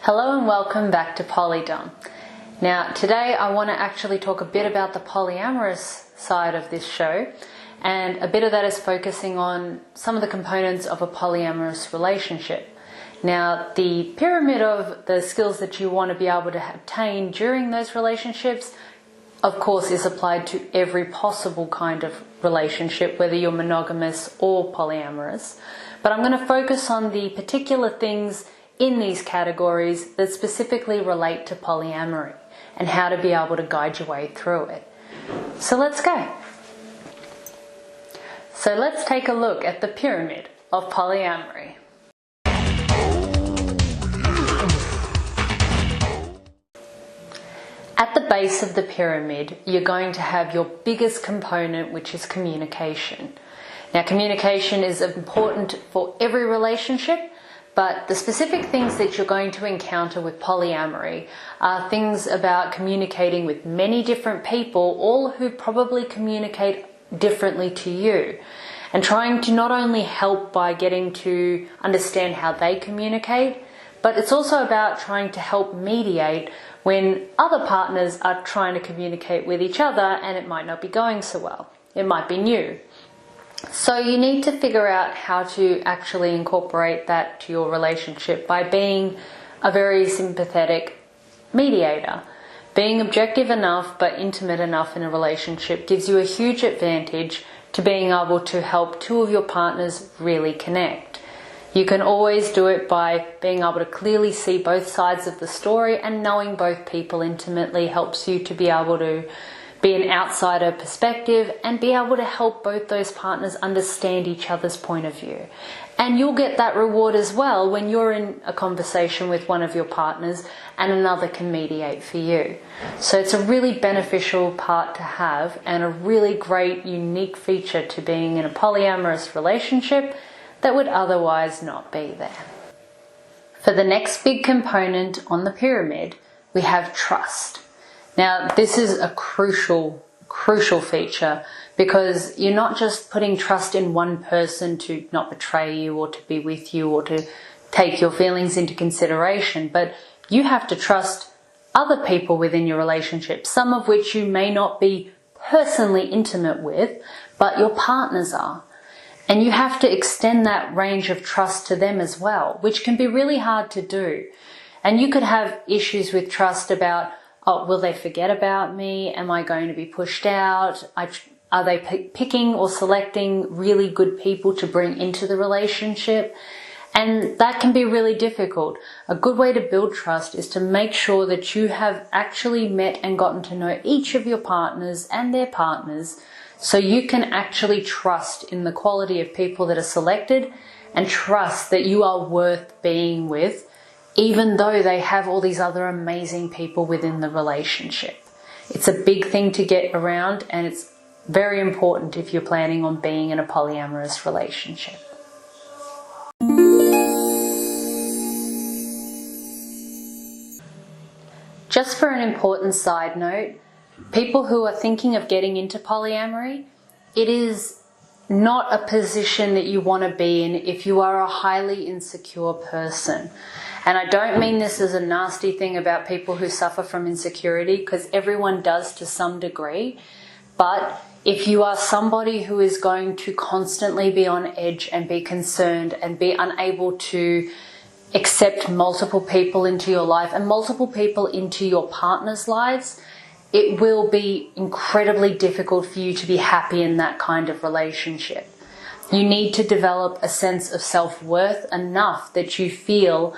Hello and welcome back to Polydom. Now today I want to actually talk a bit about the polyamorous side of this show, and a bit of that is focusing on some of the components of a polyamorous relationship. Now the pyramid of the skills that you want to be able to obtain during those relationships of course is applied to every possible kind of relationship, whether you're monogamous or polyamorous. But I'm going to focus on the particular things in these categories that specifically relate to polyamory and how to be able to guide your way through it. So let's go. So let's take a look at the pyramid of polyamory. At the base of the pyramid, you're going to have your biggest component, which is communication. Now, communication is important for every relationship, but the specific things that you're going to encounter with polyamory are things about communicating with many different people, all who probably communicate differently to you, and trying to not only help by getting to understand how they communicate, but it's also about trying to help mediate when other partners are trying to communicate with each other and it might not be going so well. It might be new. So you need to figure out how to actually incorporate that to your relationship by being a very sympathetic mediator. Being objective enough but intimate enough in a relationship gives you a huge advantage to being able to help two of your partners really connect. You can always do it by being able to clearly see both sides of the story, and knowing both people intimately helps you to be able to be an outsider perspective and be able to help both those partners understand each other's point of view. And you'll get that reward as well when you're in a conversation with one of your partners and another can mediate for you. So it's a really beneficial part to have, and a really great unique feature to being in a polyamorous relationship that would otherwise not be there. For the next big component on the pyramid, we have trust. Now, this is a crucial feature, because you're not just putting trust in one person to not betray you or to be with you or to take your feelings into consideration, but you have to trust other people within your relationship, some of which you may not be personally intimate with, but your partners are. And you have to extend that range of trust to them as well, which can be really hard to do. And you could have issues with trust about, oh, will they forget about me? Am I going to be pushed out? Are they picking or selecting really good people to bring into the relationship? And that can be really difficult. A good way to build trust is to make sure that you have actually met and gotten to know each of your partners and their partners, so you can actually trust in the quality of people that are selected and trust that you are worth being with, even though they have all these other amazing people within the relationship. It's a big thing to get around, and it's very important if you're planning on being in a polyamorous relationship. Just for an important side note, people who are thinking of getting into polyamory, it is not a position that you want to be in if you are a highly insecure person. And I don't mean this as a nasty thing about people who suffer from insecurity, because everyone does to some degree. But if you are somebody who is going to constantly be on edge and be concerned and be unable to accept multiple people into your life and multiple people into your partner's lives, it will be incredibly difficult for you to be happy in that kind of relationship. You need to develop a sense of self-worth enough that you feel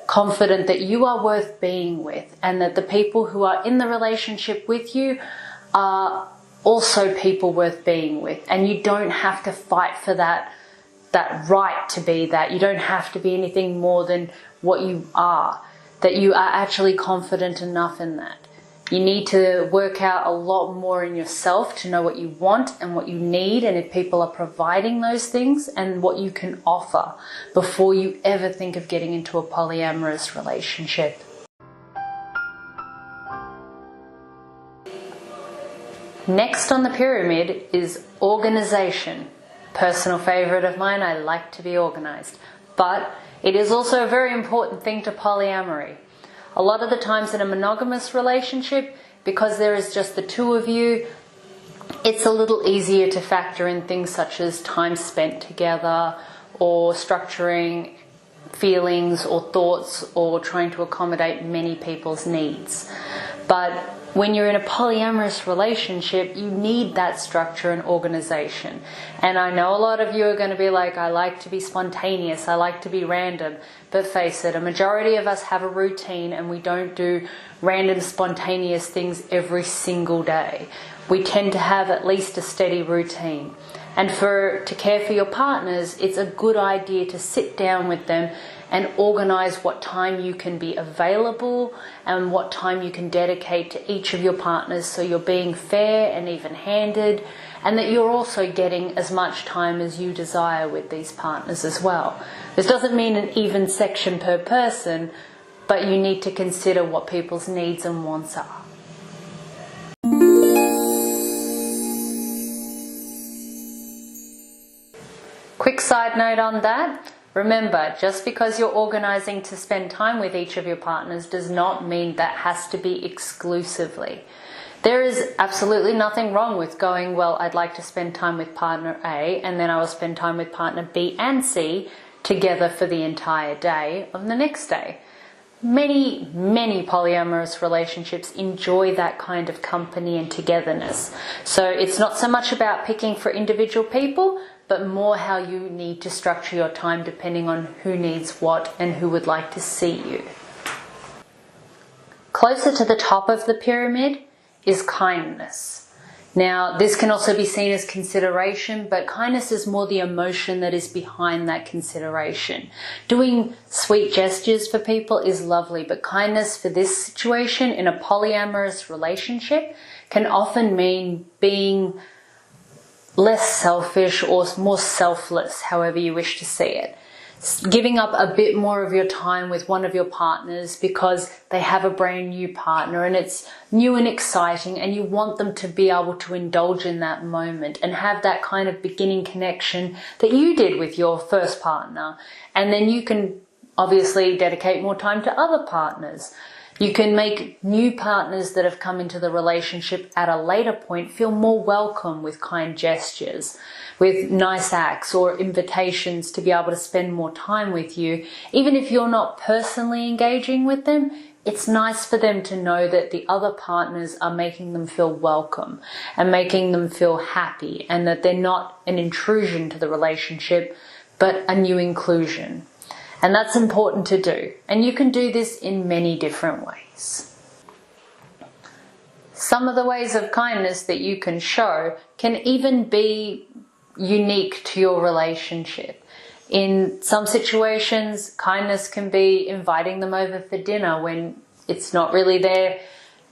confident that you are worth being with, and that the people who are in the relationship with you are also people worth being with. And you don't have to fight for that right to be that. You don't have to be anything more than what you are, that you are actually confident enough in that. You need to work out a lot more in yourself to know what you want and what you need, and if people are providing those things, and what you can offer before you ever think of getting into a polyamorous relationship. Next on the pyramid is organization. Personal favorite of mine, I like to be organized. But it is also a very important thing to polyamory. A lot of the times in a monogamous relationship, because there is just the two of you, it's a little easier to factor in things such as time spent together, or structuring feelings or thoughts, or trying to accommodate many people's needs. But when you're in a polyamorous relationship, you need that structure and organization. And I know a lot of you are going to be like, I like to be spontaneous, I like to be random. But face it, a majority of us have a routine, and we don't do random spontaneous things every single day. We tend to have at least a steady routine. And to care for your partners, it's a good idea to sit down with them and organize what time you can be available and what time you can dedicate to each of your partners, so you're being fair and even-handed, and that you're also getting as much time as you desire with these partners as well. This doesn't mean an even section per person, but you need to consider what people's needs and wants are. Quick side note on that. Remember, just because you're organising to spend time with each of your partners does not mean that has to be exclusively. There is absolutely nothing wrong with going, well, I'd like to spend time with partner A, and then I will spend time with partner B and C together for the entire day of the next day. Many polyamorous relationships enjoy that kind of company and togetherness. So it's not so much about picking for individual people, but more how you need to structure your time depending on who needs what and who would like to see you. Closer to the top of the pyramid is kindness. Now, this can also be seen as consideration, but kindness is more the emotion that is behind that consideration. Doing sweet gestures for people is lovely, but kindness for this situation in a polyamorous relationship can often mean being less selfish or more selfless, however you wish to see it. Giving up a bit more of your time with one of your partners because they have a brand new partner and it's new and exciting, and you want them to be able to indulge in that moment and have that kind of beginning connection that you did with your first partner. And then you can obviously dedicate more time to other partners. You can make new partners that have come into the relationship at a later point feel more welcome with kind gestures, with nice acts or invitations to be able to spend more time with you. Even if you're not personally engaging with them, it's nice for them to know that the other partners are making them feel welcome and making them feel happy, and that they're not an intrusion to the relationship, but a new inclusion. And that's important to do. And you can do this in many different ways. Some of the ways of kindness that you can show can even be unique to your relationship. In some situations, kindness can be inviting them over for dinner when it's not really their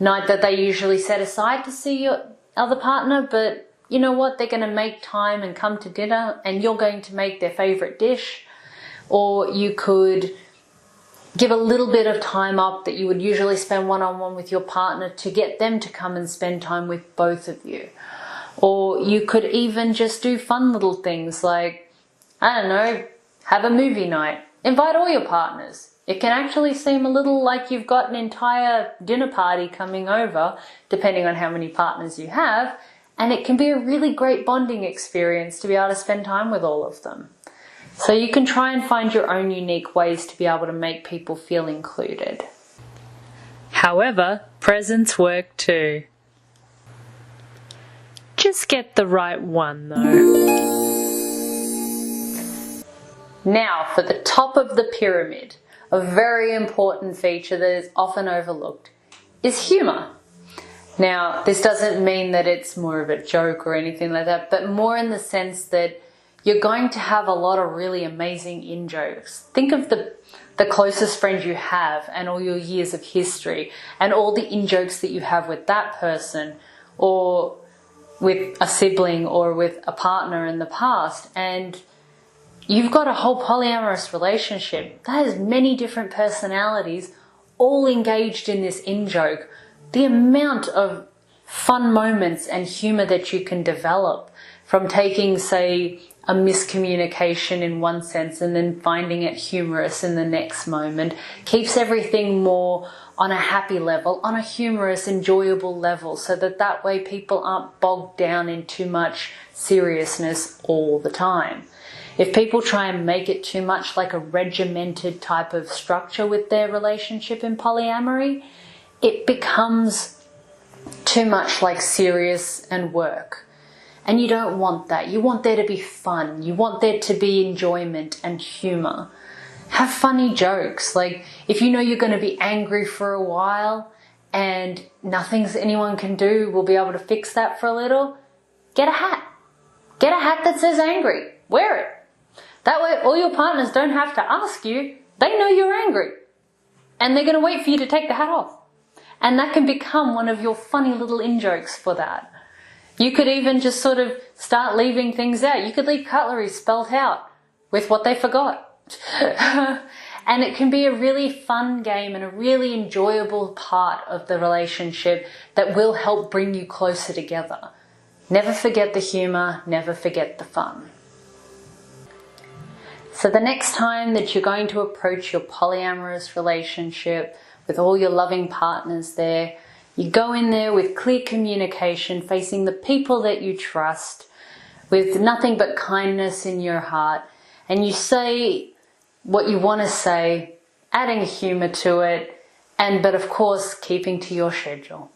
night that they usually set aside to see your other partner, but you know what? They're going to make time and come to dinner, and you're going to make their favorite dish. Or you could give a little bit of time up that you would usually spend one-on-one with your partner to get them to come and spend time with both of you. Or you could even just do fun little things like, I don't know, have a movie night. Invite all your partners. It can actually seem a little like you've got an entire dinner party coming over, depending on how many partners you have, and it can be a really great bonding experience to be able to spend time with all of them. So you can try and find your own unique ways to be able to make people feel included. However, presents work too. Just get the right one though. Now for the top of the pyramid, a very important feature that is often overlooked is humour. Now, this doesn't mean that it's more of a joke or anything like that, but more in the sense that you're going to have a lot of really amazing in-jokes. Think of the closest friend you have and all your years of history and all the in-jokes that you have with that person, or with a sibling or with a partner in the past, and you've got a whole polyamorous relationship that has many different personalities all engaged in this in-joke. The amount of fun moments and humour that you can develop from taking, say, a miscommunication in one sense and then finding it humorous in the next moment. Keeps everything more on a happy level, on a humorous, enjoyable level, so that way people aren't bogged down in too much seriousness all the time. If people try and make it too much like a regimented type of structure with their relationship in polyamory, it becomes too much like serious and work. And you don't want that. You want there to be fun. You want there to be enjoyment and humour. Have funny jokes. Like, if you know you're going to be angry for a while and nothing anyone can do will be able to fix that for a little, get a hat. Get a hat that says angry. Wear it. That way all your partners don't have to ask you. They know you're angry. And they're going to wait for you to take the hat off. And that can become one of your funny little in-jokes for that. You could even just sort of start leaving things out. You could leave cutlery spelt out with what they forgot. And it can be a really fun game and a really enjoyable part of the relationship that will help bring you closer together. Never forget the humour, never forget the fun. So the next time that you're going to approach your polyamorous relationship with all your loving partners there, you go in there with clear communication, facing the people that you trust, with nothing but kindness in your heart, and you say what you want to say, adding humour to it, but of course keeping to your schedule.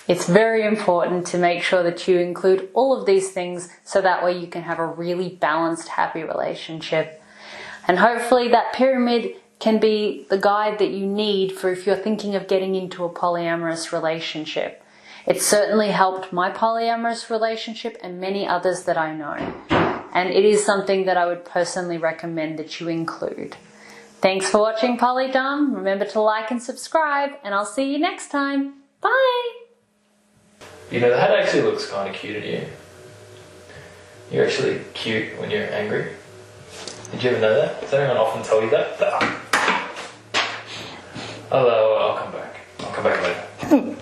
It's very important to make sure that you include all of these things so that way you can have a really balanced, happy relationship. And hopefully that pyramid can be the guide that you need for if you're thinking of getting into a polyamorous relationship. It certainly helped my polyamorous relationship and many others that I know. And it is something that I would personally recommend that you include. Thanks for watching Polydom. Remember to like and subscribe, and I'll see you next time. Bye! You know, the hat actually looks kind of cute at you. You're actually cute when you're angry. Did you ever know that? Does anyone often tell you that? I'll come back. I'll come back later.